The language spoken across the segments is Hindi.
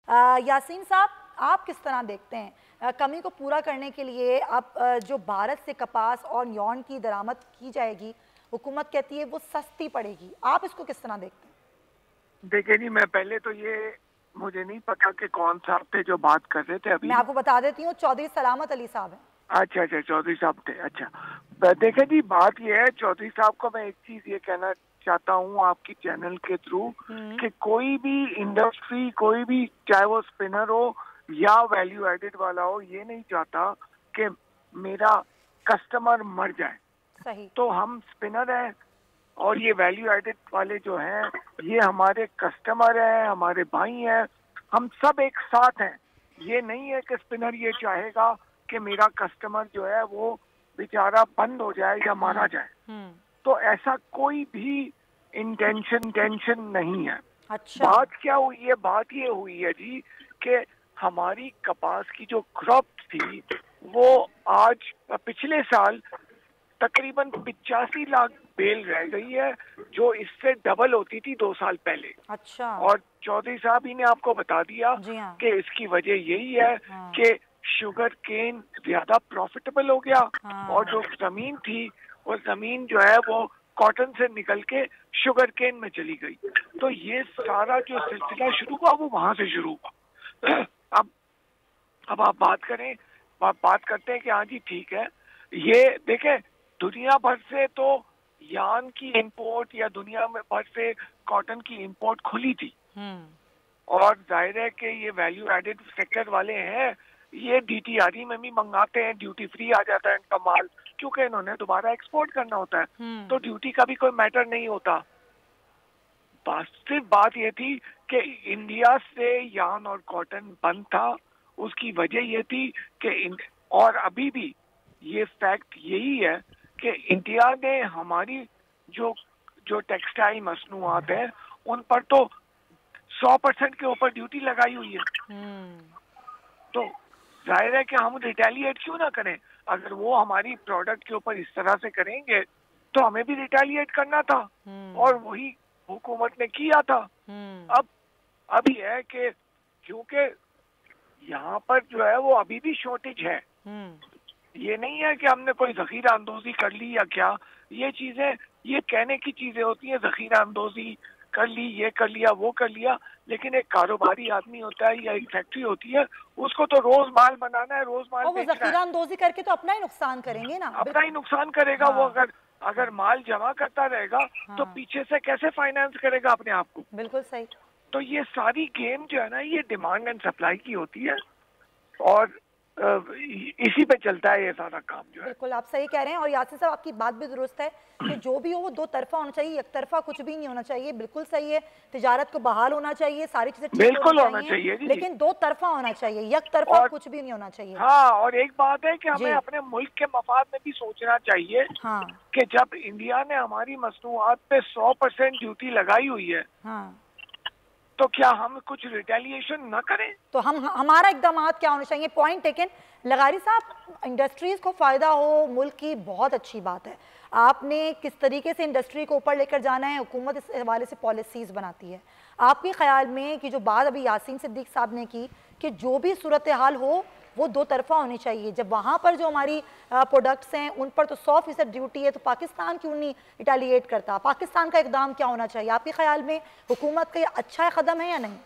यासीन साहब, आप किस तरह देखते हैं कमी को पूरा करने के लिए? अब जो भारत से कपास और यौन की दरामद की जाएगी, हुकूमत कहती है वो सस्ती पड़ेगी, आप इसको किस तरह देखते हैं? देखिए जी, मैं पहले तो ये मुझे नहीं पता कि कौन साहब थे जो बात कर रहे थे अभी। मैं आपको बता देती हूँ, चौधरी सलामत अली साहब हैं। अच्छा अच्छा, चौधरी साहब थे। अच्छा, देखिए जी, बात ये है, चौधरी साहब को मैं एक चीज ये कहना चाहता हूँ आपकी चैनल के थ्रू कि कोई भी इंडस्ट्री, कोई भी, चाहे वो स्पिनर हो या वैल्यू एडेड वाला हो, ये नहीं चाहता कि मेरा कस्टमर मर जाए। सही। तो हम स्पिनर हैं और ये वैल्यू एडेड वाले जो हैं ये हमारे कस्टमर हैं, हमारे भाई हैं, हम सब एक साथ हैं। ये नहीं है कि स्पिनर ये चाहेगा कि मेरा कस्टमर जो है वो बेचारा बंद हो जाए या मारा जाए। तो ऐसा कोई भी टेंशन नहीं है। अच्छा। बात क्या हुई है? बात ये हुई है जी कि हमारी कपास की जो क्रॉप थी वो आज पिछले साल तकरीबन 85 लाख बेल रह गई है, जो इससे डबल होती थी 2 साल पहले। अच्छा। और चौधरी साहब ही ने आपको बता दिया कि इसकी वजह यही है कि शुगर केन ज्यादा प्रॉफिटेबल हो गया और जो जमीन थी वो जमीन जो है वो कॉटन से निकल के शुगर केन में चली गई। तो ये सारा जो सिलसिला शुरू हुआ वो वहां से शुरू हुआ। अब आप बात करते हैं कि हाँ जी ठीक है, ये देखें, दुनिया भर से तो यान की इंपोर्ट या दुनिया में भर से कॉटन की इंपोर्ट खुली थी और जाहिर है कि ये वैल्यू एडेड सेक्टर वाले हैं, ये डीटीआरई में भी मंगाते हैं, ड्यूटी फ्री आ जाता है इनका माल, क्योंकि इन्होंने दोबारा एक्सपोर्ट करना होता है, तो ड्यूटी का भी कोई मैटर नहीं होता। सिर्फ बात ये थी कि इंडिया से यान और कॉटन बंद था, उसकी वजह ये थी कि और अभी भी ये फैक्ट यही है कि इंडिया ने हमारी जो टेक्सटाइल मसनूआत है उन पर तो 100% के ऊपर ड्यूटी लगाई हुई है। तो जाहिर है कि हम रिटेलिएट क्यों ना करें? अगर वो हमारी प्रोडक्ट के ऊपर इस तरह से करेंगे तो हमें भी रिटेलिएट करना था और वही हुकूमत ने किया था। अब ये है कि क्योंकि यहाँ पर जो है वो अभी भी शॉर्टेज है, ये नहीं है कि हमने कोई जखीरा अंदोजी कर ली या क्या, ये चीजें ये कहने की चीजें होती हैं, जखीरा अंदोजी कर ली, ये कर लिया, वो कर लिया, लेकिन एक कारोबारी आदमी होता है या एक फैक्ट्री होती है, उसको तो रोज माल बनाना है, रोज माल बेचना है। जखीरा अंदोजी करके तो अपना ही नुकसान करेंगे ना, अपना ही नुकसान करेगा। वो अगर माल जमा करता रहेगा तो पीछे से कैसे फाइनेंस करेगा अपने आप को? बिल्कुल सही। तो ये सारी गेम जो है ना, ये डिमांड एंड सप्लाई की होती है और इसी पे चलता है ये सारा काम जो है। बिल्कुल आप सही कह रहे हैं और यासिर साहब आपकी बात भी दुरुस्त है कि जो भी हो वो दो तरफा होना चाहिए, एक तरफा कुछ भी नहीं होना चाहिए। बिल्कुल सही है, तिजारत को बहाल होना चाहिए, सारी चीजें बिल्कुल होना चाहिए, लेकिन दो तरफा होना चाहिए, एक तरफा कुछ भी नहीं होना चाहिए। हाँ, और एक बात है कि हमें अपने मुल्क के मफाद में भी सोचना चाहिए कि जब इंडिया ने हमारी मसनूआत पे 100% ड्यूटी लगाई हुई है, तो क्या हम कुछ रिटेलिएशन न करें? तो हमारा इकदाम क्या होने चाहिए? Point taken. लगारी साहब, इंडस्ट्रीज को फायदा हो मुल्क की बहुत अच्छी बात है, आपने किस तरीके से इंडस्ट्री को ऊपर लेकर जाना है, हुकूमत इस हवाले से पॉलिसीज बनाती है। आपके ख्याल में कि जो बात अभी यासीन सिद्दीक साहब ने की कि जो भी सूरत हाल हो वो दो तरफा होनी चाहिए, जब वहाँ पर जो हमारी प्रोडक्ट्स हैं उन पर तो 100% ड्यूटी है, तो पाकिस्तान क्यों नहीं रिटेलिएट करता? पाकिस्तान का इकदाम क्या होना चाहिए आपके ख्याल में? हुकूमत का ये अच्छा कदम है या नहीं?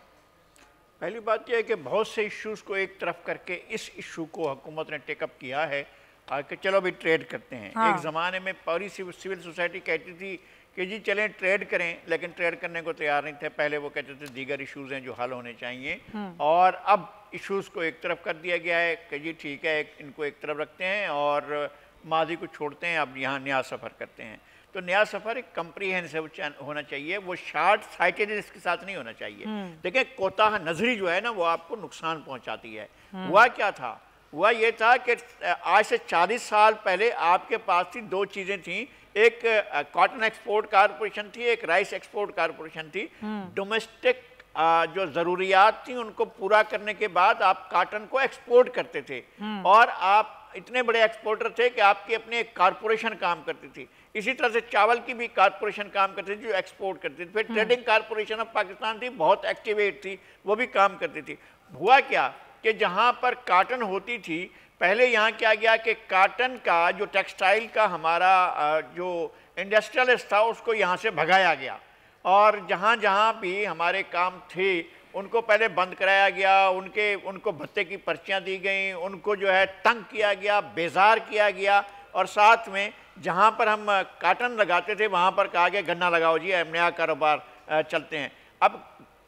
पहली बात यह है कि बहुत से इश्यूज़ को एक तरफ करके इस इशू को हुकूमत ने टेकअप किया है कि चलो भी ट्रेड करते हैं। एक ज़माने में पूरी सिविल सोसाइटी कहती थी कि जी चलें ट्रेड करें, लेकिन ट्रेड करने को तैयार नहीं थे। पहले वो कहते थे दीगर इश्यूज़ हैं जो हल होने चाहिए, और अब इश्यूज़ को एक तरफ कर दिया गया है कि जी ठीक है इनको एक तरफ रखते हैं और माजी को छोड़ते हैं, अब यहाँ नया सफ़र करते हैं। तो नया सफ़र एक कम्प्रीहेंसिव होना चाहिए, वो शार्ट साइटेडनेस के साथ नहीं होना चाहिए। देखिए कोताह नजरी जो है ना वो आपको नुकसान पहुँचाती है। हुआ क्या था? हुआ ये था कि आज से 40 साल पहले आपके पास थी दो चीज़ें थीं, एक कॉटन एक्सपोर्ट कॉरपोरेशन थी, एक राइस एक्सपोर्ट कॉरपोरेशन थी। डोमेस्टिक जो ज़रूरियात थी उनको पूरा करने के बाद आप कॉटन को एक्सपोर्ट करते थे और आप इतने बड़े एक्सपोर्टर थे कि आपकी अपनी एक कारपोरेशन काम करती थी। इसी तरह से चावल की भी कारपोरेशन काम करती थी जो एक्सपोर्ट करती थी। फिर ट्रेडिंग कारपोरेशन ऑफ पाकिस्तान थी, बहुत एक्टिवेट थी, वो भी काम करती थी। हुआ क्या कि जहाँ पर काटन होती थी, पहले यहाँ क्या गया कि काटन का जो टेक्सटाइल का हमारा जो इंडस्ट्रियलिस्ट था उसको यहाँ से भगाया गया, और जहाँ जहाँ भी हमारे काम थे उनको पहले बंद कराया गया, उनको भत्ते की पर्चियाँ दी गई, उनको जो है तंग किया गया, बेजार किया गया, और साथ में जहाँ पर हम काटन लगाते थे वहाँ पर कहा गया गन्ना लगाओ जी, नया कारोबार चलते हैं। अब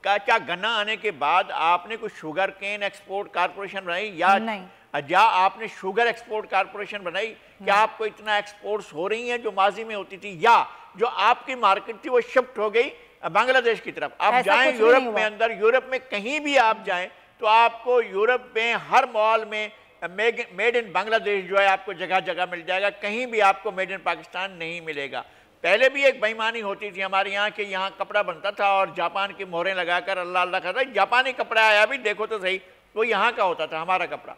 क्या गन्ना आने के बाद आपने कोई शुगर केन एक्सपोर्ट कारपोरेशन बनाई या आपने शुगर एक्सपोर्ट कारपोरेशन बनाई? क्या आपको इतना एक्सपोर्ट्स हो रही हैं जो माजी में होती थी, या जो आपकी मार्केट थी वो शिफ्ट हो गई बांग्लादेश की तरफ? आप जाएं यूरोप में, अंदर यूरोप में कहीं भी आप जाएं तो आपको यूरोप में हर मॉल में मेड इन बांग्लादेश जो है आपको जगह जगह मिल जाएगा, कहीं भी आपको मेड इन पाकिस्तान नहीं मिलेगा। पहले भी एक बेईमानी होती थी हमारे यहाँ कि यहाँ कपड़ा बनता था और जापान की मोहरें लगाकर अल्लाह अल्लाह खाता, जापानी कपड़ा आया भी देखो तो सही, वो यहाँ का होता था हमारा कपड़ा।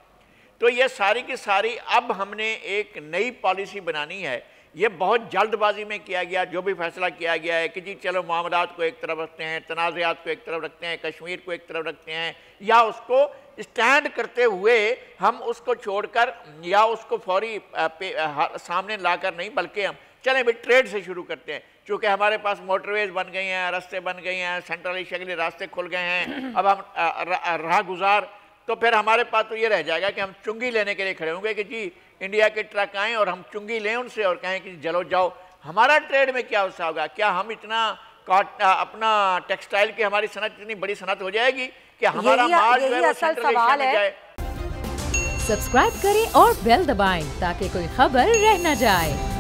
तो ये सारी की सारी अब हमने एक नई पॉलिसी बनानी है। ये बहुत जल्दबाजी में किया गया, जो भी फैसला किया गया है कि जी चलो मामलात को एक तरफ रखते हैं, तनाज़ात को एक तरफ रखते हैं, कश्मीर को एक तरफ रखते हैं, या उसको स्टैंड करते हुए हम उसको छोड़कर या उसको फौरी सामने लाकर नहीं, बल्कि हम चलें भाई ट्रेड से शुरू करते हैं। चूँकि हमारे पास मोटरवेज बन गई हैं, रास्ते बन गई हैं, सेंट्रल एशिया के लिए रास्ते खुल गए हैं, अब हम राह गुजार, तो फिर हमारे पास तो ये रह जाएगा कि हम चुंगी लेने के लिए खड़े होंगे कि जी इंडिया के ट्रक आएँ और हम चुंगी लें उनसे और कहें कि चलो जाओ। हमारा ट्रेड में क्या हिस्सा होगा? क्या हम इतना अपना टेक्सटाइल की हमारी सनत इतनी बड़ी सनत हो जाएगी कि हमारा माल जो है वो सेंट्रल एशिया में जाए? सब्सक्राइब करें और बेल दबाएं ताकि कोई खबर रह न जाए।